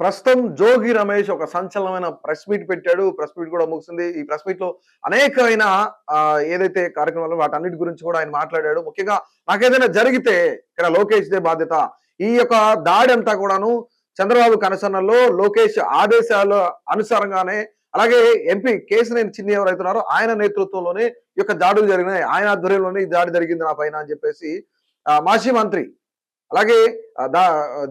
ప్రస్తుతం జోగి రమేష్ ఒక సంచలనమైన press meet పెట్టాడు. ప్రెస్ మీట్ కూడా ముగిసింది. ఈ ప్రెస్ మీట్‌లో అనేకమైన ఏదైతే కార్యక్రమాలు వాటన్నిటి గురించి కూడా ఆయన మాట్లాడాడు. ముఖ్యంగా నాకేదైనా జరిగితే ఇక్కడ లోకేష్‌దే బాధ్యత. ఈ యొక్క దాడంతా కూడాను చంద్రబాబు కనుసన్నల్లో లోకేష్ ఆదేశాల అనుసారంగానే అలాగే ఎంపీ కేశినేని చిన్ని ఎవరైతున్నారో ఆయన నేతృత్వంలోనే ఈ యొక్క దాడులు జరిగినాయి. ఆయన ఆధ్వర్యంలోనే ఈ దాడి జరిగింది నా పైన అని చెప్పేసి మాజీ మంత్రి అలాగే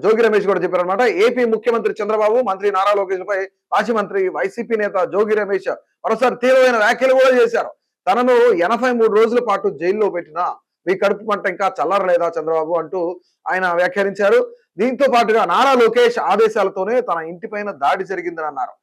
జోగి రమేష్ కూడా చెప్పారనమాట. ఏపీ ముఖ్యమంత్రి చంద్రబాబు, మంత్రి నారా లోకేష్ పై మాజీ మంత్రి వైసీపీ నేత జోగి రమేష్ మరోసారి తీవ్రమైన వ్యాఖ్యలు కూడా చేశారు. తనను 83 రోజుల పాటు జైల్లో పెట్టినా మీ కడుపు మంట ఇంకా చల్లారలేదా చంద్రబాబు అంటూ ఆయన వ్యాఖ్యానించారు. దీంతో పాటుగా నారా లోకేష్ ఆదేశాలతోనే తన ఇంటిపైన దాడి జరిగిందని అన్నారు.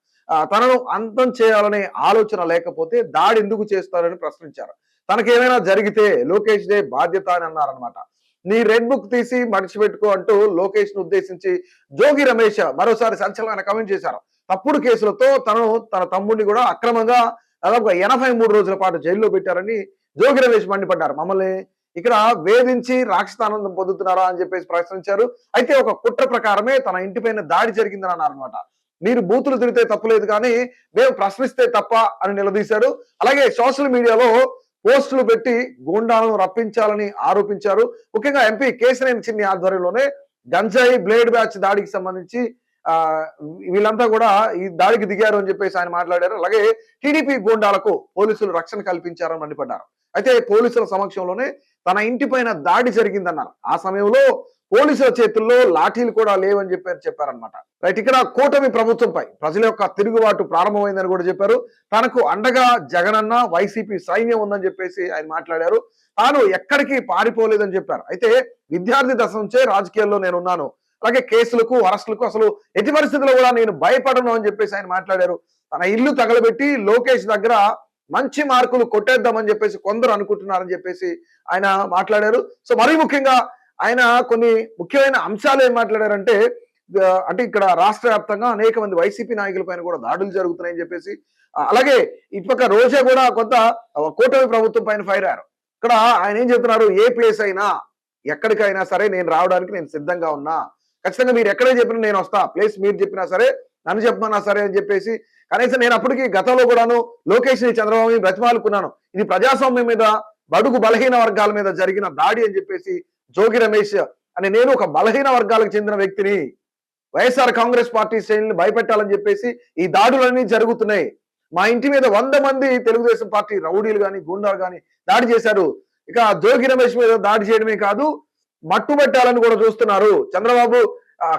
తనను అంతం చేయాలనే ఆలోచన లేకపోతే దాడి ఎందుకు చేస్తారని ప్రశ్నించారు. తనకేమైనా జరిగితే లోకేష్ దే బాధ్యత అని అన్నారనమాట. నీ రెడ్ బుక్ తీసి మడిచిపెట్టుకో అంటూ లోకేష్ ను ఉద్దేశించి జోగి రమేష్ మరోసారి సంచలన కామెంట్ చేశారు. తప్పుడు కేసులతో తన తమ్ముడిని కూడా అక్రమంగా దాదాపుగా 83 రోజుల పాటు జైల్లో పెట్టారని జోగి రమేష్ మండిపడ్డారు. మమ్మల్ని ఇక్కడ వేధించి రాక్షసానందం పొందుతున్నారా అని చెప్పేసి ప్రశ్నించారు. అయితే ఒక కుట్ర ప్రకారమే తన ఇంటిపైన దాడి జరిగిందని అన్నారు అనమాట. మీరు బూతులు తిరిగితే తప్పులేదు కానీ మేము ప్రశ్నిస్తే తప్ప అని నిలదీశారు. అలాగే సోషల్ మీడియాలో పోస్టులు పెట్టి గూండాలను రప్పించాలని ఆరోపించారు. ముఖ్యంగా ఎంపీ కేశినేని చిన్ని ఆధ్వర్యంలోనే గంజాయి బ్లేడ్ బ్యాచ్ దాడికి సంబంధించి వీళ్ళంతా కూడా ఈ దాడికి దిగారు అని చెప్పేసి ఆయన మాట్లాడారు. అలాగే టీడీపీ గూండాలకు పోలీసులు రక్షణ కల్పించారని మండిపడ్డారు. అయితే పోలీసుల సమక్షంలోనే తన ఇంటి పైన దాడి జరిగిందన్నారు. ఆ సమయంలో పోలీసుల చేతుల్లో లాఠీలు కూడా లేవని చెప్పారనమాట. రైట్, ఇక్కడ కూటమి ప్రభుత్వంపై ప్రజల యొక్క తిరుగుబాటు ప్రారంభమైందని కూడా చెప్పారు. తనకు అండగా జగనన్న వైసీపీ సైన్యం ఉందని చెప్పేసి ఆయన మాట్లాడారు. తాను ఎక్కడికి పారిపోలేదని చెప్పారు. అయితే విద్యార్థి దశ నుంచే రాజకీయాల్లో నేనున్నాను. అలాగే కేసులకు అరెస్టులకు అసలు ఎట్టి పరిస్థితుల్లో కూడా నేను భయపడను అని చెప్పేసి ఆయన మాట్లాడారు. తన ఇల్లు తగలబెట్టి లోకేష్ దగ్గర మంచి మార్కులు కొట్టేద్దామని చెప్పేసి కొందరు అనుకుంటున్నారని చెప్పేసి ఆయన మాట్లాడారు. సో మరీ ముఖ్యంగా ఆయన కొన్ని ముఖ్యమైన అంశాలు ఏం మాట్లాడారంటే అంటే ఇక్కడ రాష్ట్ర వ్యాప్తంగా అనేక మంది వైసీపీ నాయకుల పైన కూడా దాడులు జరుగుతున్నాయని చెప్పేసి అలాగే ఇటుపక్క రోజా కూడా కొంత కూటమి ప్రభుత్వం పైన ఫైర్ అయ్యారు. ఇక్కడ ఆయన ఏం చెప్తున్నారు, ఏ ప్లేస్ అయినా ఎక్కడికైనా సరే నేను రావడానికి నేను సిద్ధంగా ఉన్నా, ఖచ్చితంగా మీరు ఎక్కడే చెప్పినా నేను వస్తా, ప్లేస్ మీరు చెప్పినా సరే నన్ను చెప్పమన్నా సరే అని చెప్పేసి కనీసం నేను అప్పటికి గతంలో కూడాను లోకేష్ చంద్రబాబుని బ్రతిమాలుకున్నాను. ఇది ప్రజాస్వామ్యం మీద బడుగు బలహీన వర్గాల మీద జరిగిన దాడి అని చెప్పేసి జోగి రమేష్ అని నేను ఒక బలహీన వర్గాలకు చెందిన వ్యక్తిని, వైఎస్ఆర్ కాంగ్రెస్ పార్టీ శ్రేణులను భయపెట్టాలని చెప్పేసి ఈ దాడులన్నీ జరుగుతున్నాయి. మా ఇంటి మీద 100 మంది తెలుగుదేశం పార్టీ రౌడీలు కానీ గుండాలు కానీ దాడి చేశారు. ఇక జోగి రమేష్ మీద దాడి చేయడమే కాదు మట్టు పెట్టాలని కూడా చూస్తున్నారు. చంద్రబాబు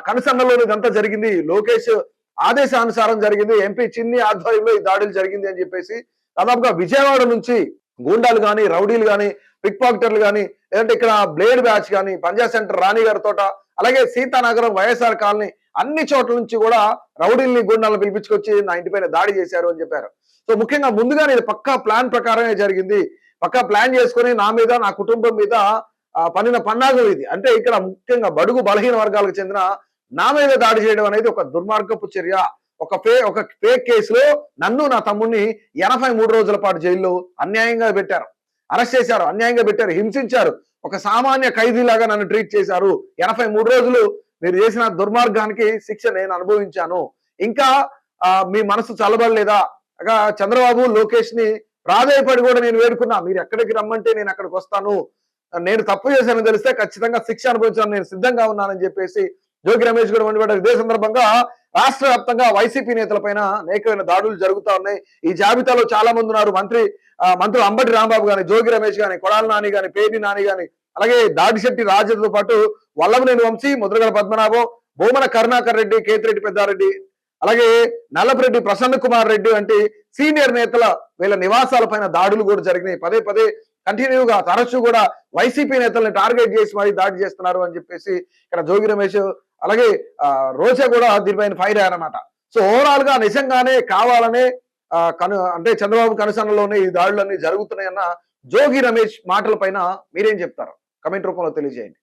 కనుసన్నలోని ఇదంతా జరిగింది, లోకేష్ ఆదేశానుసారం జరిగింది, ఎంపీ చిన్ని ఆధ్వర్యంలో ఈ దాడులు జరిగింది అని చెప్పేసి దాదాపుగా విజయవాడ నుంచి గూండాలు కానీ రౌడీలు కానీ పిక్ పాకెటర్లు కానీ లేదంటే ఇక్కడ బ్లేడ్ బ్యాచ్ కానీ పంజా సెంటర్ రాణి గారి తోట అలాగే సీతానగరం వైఎస్ఆర్ కాలనీ అన్ని చోట్ల నుంచి కూడా రౌడీల్ని గుండాలను పిలిపించుకొచ్చి నా ఇంటిపైన దాడి చేశారు అని చెప్పారు. సో ముఖ్యంగా ముందుగానే ఇది పక్కా ప్లాన్ ప్రకారమే జరిగింది. పక్కా ప్లాన్ చేసుకుని నా మీద నా కుటుంబం మీద పన్నిన పన్నాగం ఇది. అంటే ఇక్కడ ముఖ్యంగా బడుగు బలహీన వర్గాలకు చెందిన నా మీద దాడి చేయడం అనేది ఒక దుర్మార్గపు చర్య. ఒక ఫేక్ కేసులో నన్ను నా తమ్ముడిని 83 రోజుల పాటు జైల్లో అన్యాయంగా పెట్టారు, అరెస్ట్ చేశారు, అన్యాయంగా పెట్టారు, హింసించారు, ఒక సామాన్య ఖైదీలాగా నన్ను ట్రీట్ చేశారు. 83 రోజులు మీరు చేసిన దుర్మార్గానికి శిక్ష నేను అనుభవించాను. ఇంకా మీ మనసు చల్లబడలేదా? చంద్రబాబు లోకేష్ ని ప్రాధాయపడి కూడా నేను వేడుకున్నా, మీరు ఎక్కడికి రమ్మంటే నేను అక్కడికి వస్తాను, నేను తప్పు చేశానని తెలిస్తే ఖచ్చితంగా శిక్ష అనుభవించాలని నేను సిద్ధంగా ఉన్నానని చెప్పేసి జోగి రమేష్ కూడా మండిపడ్డారు. ఇదే సందర్భంగా రాష్ట్ర వ్యాప్తంగా వైసీపీ నేతల పైన అనేకమైన దాడులు జరుగుతా ఉన్నాయి. ఈ జాబితాలో చాలా మంది ఉన్నారు. మంత్రులు అంబటి రాంబాబు గాని, జోగి రమేష్ గాని, కొడాల నాని గాని, పేర్ని నాని గాని, అలాగే దాడిశెట్టి రాజుతో పాటు వల్లభనేని వంశీ, ముద్రగడ పద్మనాభం, భూమన కరుణాకర్ రెడ్డి, కేతిరెడ్డి పెద్దారెడ్డి, అలాగే నల్లపరెడ్డి ప్రసన్న కుమార్ రెడ్డి వంటి సీనియర్ నేతల వీళ్ళ నివాసాల పైన దాడులు కూడా జరిగినాయి. పదే పదే కంటిన్యూగా తరచూ కూడా వైసీపీ నేతల్ని టార్గెట్ చేసి మరీ దాడి చేస్తున్నారు అని చెప్పేసి ఇక్కడ జోగి రమేష్ అలాగే రోజా కూడా దీనిపైన ఫైర్ అయ్యారన్నమాట. సో ఓవరాల్ గా నిజంగానే కావాలనే అంటే చంద్రబాబు కనుసన్నలోనే ఈ దాడులన్నీ జరుగుతున్నాయన్న జోగి రమేష్ మాటల పైన మీరేం చెప్తారు? కమెంట్ రూపంలో తెలియజేయండి.